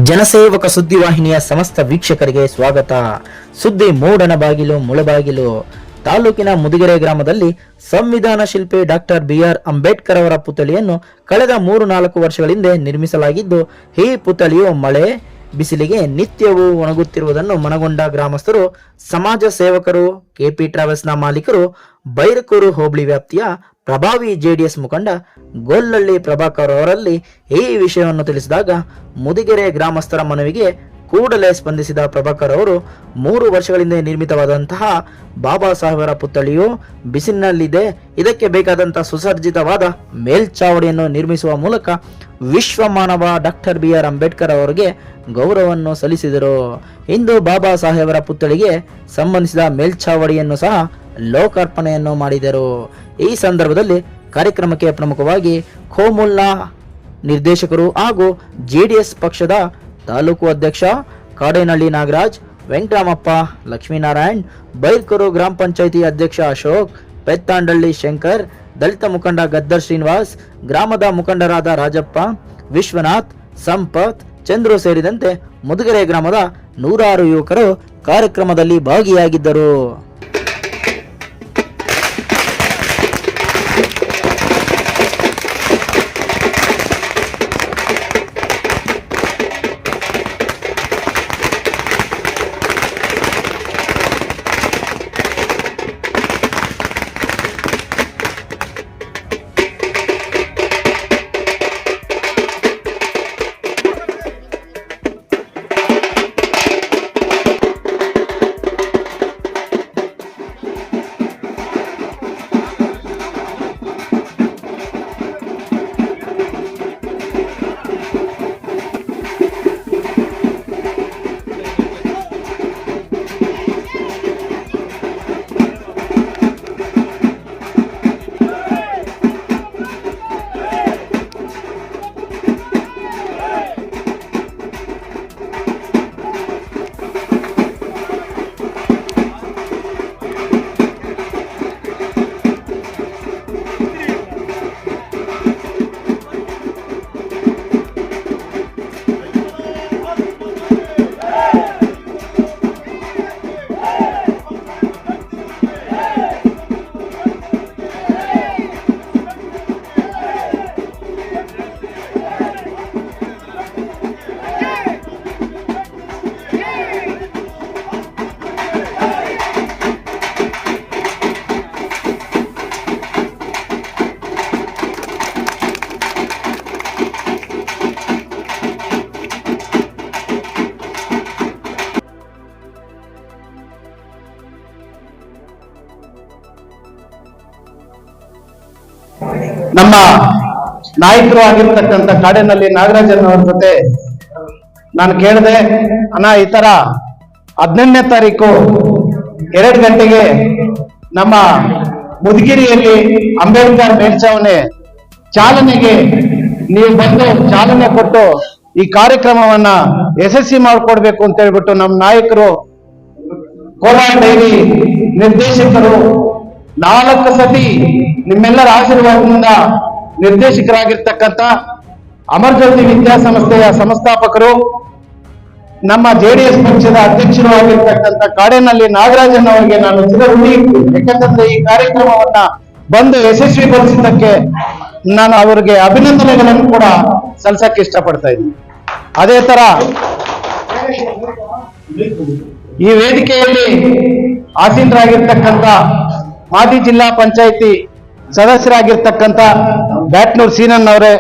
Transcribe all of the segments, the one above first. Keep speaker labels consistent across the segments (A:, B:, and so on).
A: ಜನಸೇವಕ ಸುದ್ದಿವಾಹಿನಿಯ ಸಮಸ್ತ ವೀಕ್ಷಕರಿಗೆ ಸ್ವಾಗತ. ಸುದ್ದಿ ಮೂಡನ ಬಾಗಿಲು ಮುಳಬಾಗಿಲು. ತಾಲೂಕಿನ ಮುದಿಗೆರೆ ಗ್ರಾಮದಲ್ಲಿ ಸಂವಿಧಾನ ಶಿಲ್ಪಿ ಡಾಕ್ಟರ್ BR ಅಂಬೇಡ್ಕರ್ ಅವರ ಪುತ್ಥಳಿಯನ್ನು ಕಳೆದ 3-4 ವರ್ಷಗಳಿಂದ ನಿರ್ಮಿಸಲಾಗಿದ್ದು, ಈ ಪುತ್ಥಳಿಯು ಮಳೆ ಬಿಸಿಲಿಗೆ ನಿತ್ಯವೂ ಒಣಗುತ್ತಿರುವುದನ್ನು ಮನಗೊಂಡ ಗ್ರಾಮಸ್ಥರು, ಸಮಾಜ ಸೇವಕರು, KP ಟ್ರಾವೆಲ್ಸ್ನ ಮಾಲೀಕರು, ಬೈರಕೂರು ಹೋಬಳಿ ವ್ಯಾಪ್ತಿಯ ಪ್ರಭಾವಿ JDS ಮುಖಂಡ ಗೊಲ್ಲಳ್ಳಿ ಪ್ರಭಾಕರ್ ಅವರಲ್ಲಿ ಈ ವಿಷಯವನ್ನು ತಿಳಿಸಿದಾಗ, ಮುದಿಗೆರೆ ಗ್ರಾಮಸ್ಥರ ಮನವಿಗೆ ಕೂಡಲೇ ಸ್ಪಂದಿಸಿದ ಪ್ರಭಾಕರ್ ಅವರು 3 ವರ್ಷಗಳಿಂದ ನಿರ್ಮಿತವಾದಂತಹ ಬಾಬಾ ಸಾಹೇಬರ ಪುತ್ಥಳಿಯು ಬಿಸಿಲಿನಲ್ಲಿದೆ, ಇದಕ್ಕೆ ಬೇಕಾದಂತಹ ಸುಸಜ್ಜಿತವಾದ ಮೇಲ್ಚಾವಡಿಯನ್ನು ನಿರ್ಮಿಸುವ ಮೂಲಕ ವಿಶ್ವ ಮಾನವ ಡಾಕ್ಟರ್ BR ಅಂಬೇಡ್ಕರ್ ಅವರಿಗೆ ಗೌರವವನ್ನು ಸಲ್ಲಿಸಿದರು. ಇಂದು ಬಾಬಾ ಸಾಹೇಬರ ಪುತ್ಥಳಿಗೆ ಸಂಬಂಧಿಸಿದ ಮೇಲ್ಚಾವಡಿಯನ್ನು ಸಹ ಲೋಕಾರ್ಪಣೆಯನ್ನು ಮಾಡಿದರು. ಈ ಸಂದರ್ಭದಲ್ಲಿ ಕಾರ್ಯಕ್ರಮಕ್ಕೆ ಪ್ರಮುಖವಾಗಿ ಖೋಮುಲ್ನ ನಿರ್ದೇಶಕರು ಹಾಗೂ JDS ಪಕ್ಷದ ತಾಲೂಕು ಅಧ್ಯಕ್ಷ ಕಾಡೇನಹಳ್ಳಿ ನಾಗರಾಜ್, ವೆಂಕಟರಾಮಪ್ಪ, ಲಕ್ಷ್ಮೀನಾರಾಯಣ್, ಬೈರ್ಕೂರು ಗ್ರಾಮ ಪಂಚಾಯಿತಿ ಅಧ್ಯಕ್ಷ ಅಶೋಕ್, ಪೆತ್ತಾಂಡಳ್ಳಿ ಶಂಕರ್, ದಲಿತ ಮುಖಂಡ ಗದ್ದರ್ ಶ್ರೀನಿವಾಸ್, ಗ್ರಾಮದ ಮುಖಂಡರಾದ ರಾಜಪ್ಪ, ವಿಶ್ವನಾಥ್, ಸಂಪತ್, ಚಂದ್ರು ಸೇರಿದಂತೆ ಮುದುಗೆರೆ ಗ್ರಾಮದ 100 ಯುವಕರು ಕಾರ್ಯಕ್ರಮದಲ್ಲಿ ಭಾಗಿಯಾಗಿದ್ದರು.
B: ನಮ್ಮ ನಾಯಕರು ಆಗಿರ್ತಕ್ಕಂಥ ಕಾಡೇನಹಳ್ಳಿ ನಾಗರಾಜನ್ ಅವ್ರ ಜೊತೆ ನಾನು ಕೇಳಿದೆ, ಅಣ್ಣ ಈ ತರ 18ನೇ ತಾರೀಕು 2 ಗಂಟೆಗೆ ನಮ್ಮ ಮುದಗಿರಿಯಲ್ಲಿ ಅಂಬೇಡ್ಕರ್ ಮೇಲ್ಚಾವಣಿ ಚಾಲನೆಗೆ ನೀವು ಬಂದು ಚಾಲನೆ ಕೊಟ್ಟು ಈ ಕಾರ್ಯಕ್ರಮವನ್ನ ಯಶಸ್ವಿ ಮಾಡಿಕೊಡ್ಬೇಕು ಅಂತ ಹೇಳ್ಬಿಟ್ಟು ನಮ್ಮ ನಾಯಕರು, ಕೋಲಾರ ಡೈರಿ ನಿರ್ದೇಶಕರು 4 ಸತಿ ನಿಮ್ಮೆಲ್ಲರ ಆಶೀರ್ವಾದದಿಂದ ನಿರ್ದೇಶಕರಾಗಿರ್ತಕ್ಕಂಥ ಅಮರಜ್ಯೋತಿ ವಿದ್ಯಾಸಂಸ್ಥೆಯ ಸಂಸ್ಥಾಪಕರು, ನಮ್ಮ JDS ಪಕ್ಷದ ಅಧ್ಯಕ್ಷರು ಆಗಿರ್ತಕ್ಕಂಥ ಕಾಡೇನಹಳ್ಳಿ ನಾಗರಾಜನ್ ಅವರಿಗೆ ನಾನು ಚಿರಋಣಿ. ಯಾಕಂತಂದ್ರೆ ಈ ಕಾರ್ಯಕ್ರಮವನ್ನ ಬಂದು ಯಶಸ್ವಿಗೊಳಿಸಿದ್ದಕ್ಕೆ ನಾನು ಅವರಿಗೆ ಅಭಿನಂದನೆಗಳನ್ನು ಕೂಡ ಸಲ್ಲಿಸಕ್ಕೆ ಇಷ್ಟಪಡ್ತಾ ಇದ್ದೀನಿ. ಅದೇ ತರ ಈ ವೇದಿಕೆಯಲ್ಲಿ ಆಸೀನರಾಗಿರ್ತಕ್ಕಂಥ ಮಾಜಿ ಜಿಲ್ಲಾ ಪಂಚಾಯಿತಿ ಸದಸ್ಯರಾಗಿರ್ತಕ್ಕಂಥ ಬ್ಯಾಟ್ನೂರ್ ಸೀನನ್ ಅವರೇ,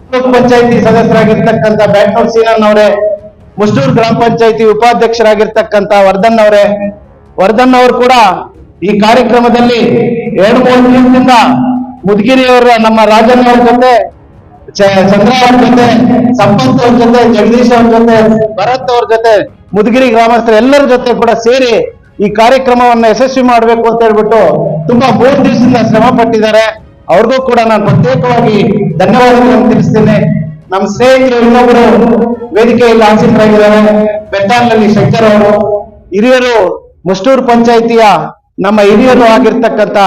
B: ತಾಲೂಕ್ ಪಂಚಾಯಿತಿ ಸದಸ್ಯರಾಗಿರ್ತಕ್ಕಂಥ ಬ್ಯಾಟ್ನೂರ್ ಸೀನನ್ ಅವರೇ, ಮುಸ್ಟೂರ್ ಗ್ರಾಮ ಪಂಚಾಯಿತಿ ಉಪಾಧ್ಯಕ್ಷರಾಗಿರ್ತಕ್ಕಂಥ ವರ್ಧನ್ ಅವರು ಕೂಡ ಈ ಕಾರ್ಯಕ್ರಮದಲ್ಲಿ 2-3 ದಿನದಿಂದ ಮುದಗಿರಿಯವರ ನಮ್ಮ ರಾಜನ್ ಅವ್ರ ಜೊತೆ, ಚಂದ್ರ ಅವ್ರ ಜೊತೆ, ಸಂಪತ್ ಅವ್ರ ಜೊತೆ, ಜಗದೀಶ್ ಅವ್ರ ಜೊತೆ, ಭರತ್ ಅವ್ರ ಜೊತೆ, ಮುದಗಿರಿ ಗ್ರಾಮಸ್ಥರ ಎಲ್ಲರ ಜೊತೆ ಕೂಡ ಸೇರಿ ಈ ಕಾರ್ಯಕ್ರಮವನ್ನ ಯಶಸ್ವಿ ಮಾಡಬೇಕು ಅಂತ ಹೇಳ್ಬಿಟ್ಟು ತುಂಬಾ 3 ದಿವಸದಿಂದ ಶ್ರಮ ಪಟ್ಟಿದ್ದಾರೆ. ಅವ್ರಿಗೂ ಕೂಡ ನಾನು ಪ್ರತ್ಯೇಕವಾಗಿ ಧನ್ಯವಾದಗಳನ್ನು ತಿಳಿಸ್ತೇನೆ. ನಮ್ಮ ಸ್ನೇಹಿತರು ಇನ್ನೊಬ್ಬರು ವೇದಿಕೆಯಲ್ಲಿ ಆಸೀನರಾಗಿದ್ದಾರೆ, ಬೆತ್ತಾಲ್ನಲ್ಲಿ ಶಂಕರ್ ಅವರು, ಹಿರಿಯರು ಮುಸ್ಟೂರು ಪಂಚಾಯಿತಿಯ ನಮ್ಮ ಹಿರಿಯರು ಆಗಿರ್ತಕ್ಕಂಥ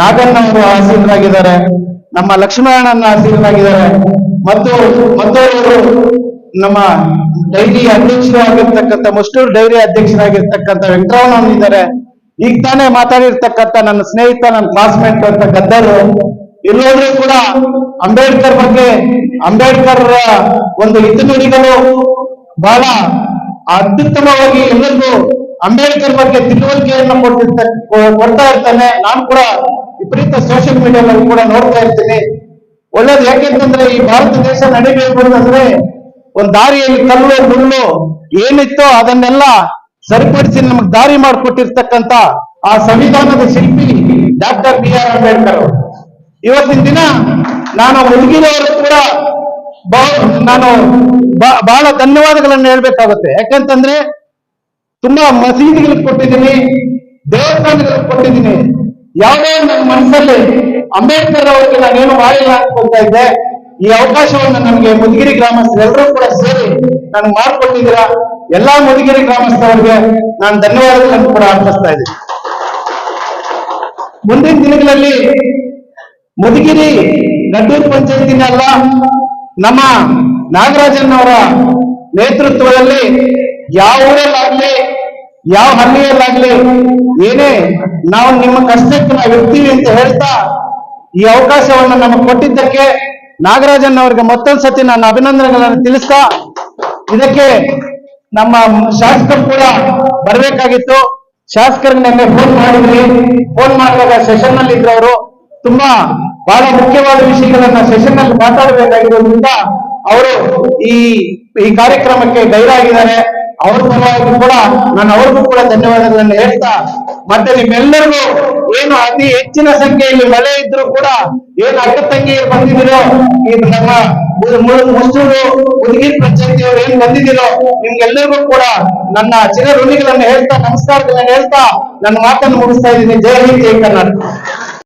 B: ನಾಗಣ್ಣವರು ಆಸೀನರಾಗಿದ್ದಾರೆ, ನಮ್ಮ ಲಕ್ಷ್ಮಣನ ಆಸೀನರಾಗಿದ್ದಾರೆ, ಮತ್ತು ಮತ್ತೊಬ್ಬರು ನಮ್ಮ ಡೈರಿ ಅಧ್ಯಕ್ಷರು ಆಗಿರ್ತಕ್ಕಂಥ ಮುಷ್ಟೂರು ಡೈರಿ ಅಧ್ಯಕ್ಷರಾಗಿರ್ತಕ್ಕಂಥ ವೆಂಕಟರಮಣ ಇದ್ದಾರೆ. ಈಗ ತಾನೇ ಮಾತಾಡಿರ್ತಕ್ಕಂಥ ನನ್ನ ಸ್ನೇಹಿತ, ನನ್ನ ಕ್ಲಾಸ್ಮೇಟ್ ಅಂತ ಗದ್ದರು. ಎಲ್ಲೋದ್ರೂ ಕೂಡ ಅಂಬೇಡ್ಕರ್ ಬಗ್ಗೆ, ಅಂಬೇಡ್ಕರ್ ಒಂದು ಹಿತನುಡಿಗಳು ಬಹಳ ಅತ್ಯುತ್ತಮವಾಗಿ ಎಲ್ಲರಿಗೂ ಅಂಬೇಡ್ಕರ್ ಬಗ್ಗೆ ತಿಳುವಳಿಕೆಯನ್ನು ಕೊಡ್ತಾ ಇರ್ತಾನೆ. ನಾನು ಕೂಡ ವಿಪರೀತ ಸೋಷಿಯಲ್ ಮೀಡಿಯಾದಲ್ಲಿ ಕೂಡ ನೋಡ್ತಾ ಇರ್ತೀನಿ. ಒಳ್ಳೇದು. ಯಾಕೆಂತಂದ್ರೆ ಈ ಭಾರತ ದೇಶ ನಡಿಬೇಕು ಅಂದ್ರೆ ಒಂದ್ ದಾರಿಯಲ್ಲಿ ಕಲ್ಲು ಮುಳ್ಳು ಏನಿತ್ತೋ ಅದನ್ನೆಲ್ಲ ಸರಿಪಡಿಸಿ ನಮಗ್ ದಾರಿ ಮಾಡಿಕೊಟ್ಟಿರ್ತಕ್ಕಂಥ ಆ ಸಂವಿಧಾನದ ಶಿಲ್ಪಿ ಡಾಕ್ಟರ್ BR ಅಂಬೇಡ್ಕರ್ ಅವರು. ಇವತ್ತಿನ ದಿನ ನಾನು ಮುದುಗಿನವರು ಕೂಡ ನಾನು ಬಹಳ ಧನ್ಯವಾದಗಳನ್ನು ಹೇಳ್ಬೇಕಾಗುತ್ತೆ. ಯಾಕಂತಂದ್ರೆ ತುಂಬಾ ಮಸೀದಿಗಳಿಗೆ ಕೊಟ್ಟಿದ್ದೀನಿ, ದೇವಸ್ಥಾನಗಳಿಗೆ ಕೊಟ್ಟಿದ್ದೀನಿ. ಯಾವುದೇ ನನ್ನ ಮನಸ್ಸಲ್ಲಿ ಅಂಬೇಡ್ಕರ್ ಅವರಿಗೆ ನಾನೇನು ಮಾಡಿಲ್ಲ ಅನ್ಕೊಂತ ಇದ್ದೆ. ಈ ಅವಕಾಶವನ್ನು ನಮಗೆ ಮುದುಗಿರಿ ಗ್ರಾಮಸ್ಥರೆಲ್ಲರೂ ಕೂಡ ಸೇರಿ ನನಗೆ ಮಾಡಿಕೊಟ್ಟಿದ್ದೀರಾ. ಎಲ್ಲಾ ಮುದುಗಿರಿ ಗ್ರಾಮಸ್ಥರಿಗೆ ನಾನು ಧನ್ಯವಾದಗಳನ್ನು ಕೂಡ ಅರ್ಪಿಸ್ತಾ ಇದ್ದೀನಿ. ಮುಂದಿನ ದಿನಗಳಲ್ಲಿ ಮುದುಗಿರಿ ಗಡ್ಡೂರು ಪಂಚಾಯತಿನಲ್ಲ, ನಮ್ಮ ನಾಗರಾಜನ್ನವರ ನೇತೃತ್ವದಲ್ಲಿ ಯಾವ ಊರಲ್ಲಾಗ್ಲಿ, ಯಾವ ಹಳ್ಳಿಯಲ್ಲಾಗ್ಲಿ ಏನೇ ನಾವು ನಿಮ್ಮ ಕಷ್ಟಕ್ಕೆ ನಾವು ಇರ್ತೀವಿ ಅಂತ ಹೇಳ್ತಾ ಈ ಅವಕಾಶವನ್ನು ನಮಗೆ ಕೊಟ್ಟಿದ್ದಕ್ಕೆ ನಾಗರಾಜನ್ನವರಿಗೆ ಮತ್ತೊಂದ್ಸತಿ ನಾನು ಅಭಿನಂದನೆಗಳನ್ನು ತಿಳಿಸ್ತಾ, ಇದಕ್ಕೆ ನಮ್ಮ ಶಾಸಕರು ಕೂಡ ಬರಬೇಕಾಗಿತ್ತು. ಶಾಸಕರಿಗೆ ನಿನ್ನೆ ಫೋನ್ ಮಾಡಿದ್ರಿ. ಫೋನ್ ಮಾಡಿದಾಗ ಸೆಷನ್ ನಲ್ಲಿ ಇದ್ರು. ಅವರು ತುಂಬಾ ಬಹಳ ಮುಖ್ಯವಾದ ವಿಷಯಗಳನ್ನ ಸೆಷನ್ ನಲ್ಲಿ ಮಾತಾಡಬೇಕಾಗಿರೋದ್ರಿಂದ ಅವರು ಈ ಕಾರ್ಯಕ್ರಮಕ್ಕೆ ಗೈರಾಗಿದ್ದಾರೆ. ಅವ್ರ ಪರವಾಗಿ ಕೂಡ ನಾನು ಅವ್ರಿಗೂ ಕೂಡ ಧನ್ಯವಾದಗಳನ್ನು ಹೇಳ್ತಾ, ಮತ್ತೆ ನಿಮ್ಮೆಲ್ಲರಿಗೂ ಏನು ಅತಿ ಹೆಚ್ಚಿನ ಸಂಖ್ಯೆಯಲ್ಲಿ ಮಳೆ ಇದ್ರು ಕೂಡ ಏನು ಅಕ್ಕ ತಂಗಿ ಬಂದಿದ್ದೀರೋ, ಈ ನಮ್ಮ ಮುಷ್ಟೂರು ಮುದುಗಿರಿ ಪಂಚಾಯತಿಯವರು ಏನ್ ಬಂದಿದ್ದೀರೋ ನಿಮ್ಗೆಲ್ಲರಿಗೂ ಕೂಡ ನನ್ನ ಚಿರ ಋಣಿಗಳನ್ನು ಹೇಳ್ತಾ, ನಮಸ್ಕಾರಗಳನ್ನು ಹೇಳ್ತಾ ನನ್ನ ಮಾತನ್ನು ಮುಗಿಸ್ತಾ ಇದ್ದೀನಿ. ಜೈ ಹಿಂದ್, ಜೈ ಕರ್ನಾಟಕ.